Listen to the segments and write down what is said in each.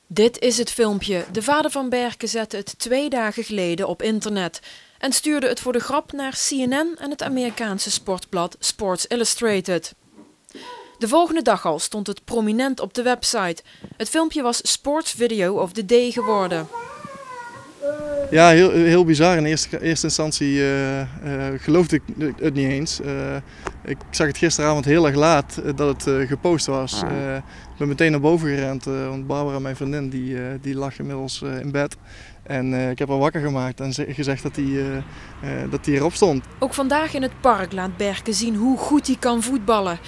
Dit is het filmpje. De vader van Berke zette het 2 dagen geleden op internet en stuurde het voor de grap naar CNN en het Amerikaanse sportblad Sports Illustrated. De volgende dag al stond het prominent op de website. Het filmpje was Sports Video of the Day geworden. Ja, heel bizar. In eerste instantie geloofde ik het niet eens. Ik zag het gisteravond heel erg laat dat het gepost was. Ik ben meteen naar boven gerend, want Barbara, mijn vriendin, die lag inmiddels in bed. En ik heb haar wakker gemaakt en gezegd dat hij erop stond. Ook vandaag in het park laat Berke zien hoe goed hij kan voetballen.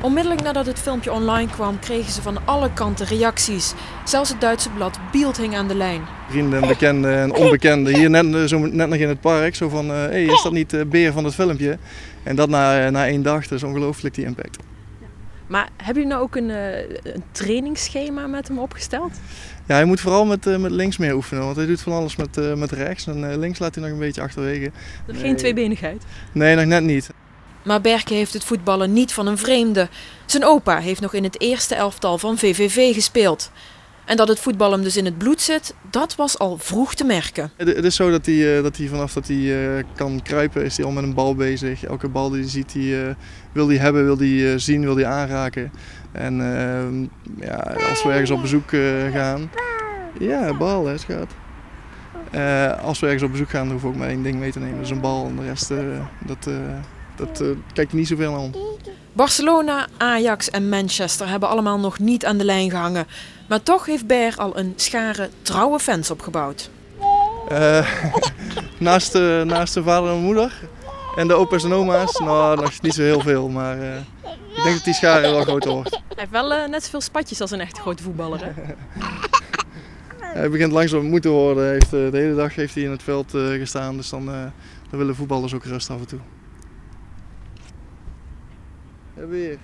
Onmiddellijk nadat het filmpje online kwam, kregen ze van alle kanten reacties. Zelfs het Duitse blad Bild hing aan de lijn. Vrienden, bekenden en onbekenden hier net nog in het park. Zo van, hey, is dat niet Beer van het filmpje? En dat na 1 dag, dat is ongelooflijk die impact. Maar hebben jullie nou ook een trainingsschema met hem opgesteld? Ja, hij moet vooral met links meer oefenen, want hij doet van alles met rechts. En links laat hij nog een beetje achterwege. Geen tweebenigheid? Nee, nog net niet. Maar Berke heeft het voetballen niet van een vreemde. Zijn opa heeft nog in het eerste elftal van VVV gespeeld. En dat het voetbal hem dus in het bloed zit, dat was al vroeg te merken. Het is zo dat hij vanaf dat hij kan kruipen, is hij al met een bal bezig. Elke bal die hij ziet, wil hij hebben, wil hij zien, wil hij aanraken. En ja, als we ergens op bezoek gaan... Ja, bal, hè, schat. Als we ergens op bezoek gaan, dan hoeven we ook maar 1 ding mee te nemen. Dat is een bal en de rest, dat kijkt niet zoveel aan. Barcelona, Ajax en Manchester hebben allemaal nog niet aan de lijn gehangen. Maar toch heeft Ber al een schare trouwe fans opgebouwd. Naast de vader en moeder en de opa's en oma's, nou nog niet zo heel veel, maar ik denk dat die schare wel groter wordt. Hij heeft wel net zoveel spatjes als een echte grote voetballer, hè? Hij begint langzaam moe te worden, de hele dag heeft hij in het veld gestaan, dus dan willen voetballers ook rust af en toe. Ja, weer.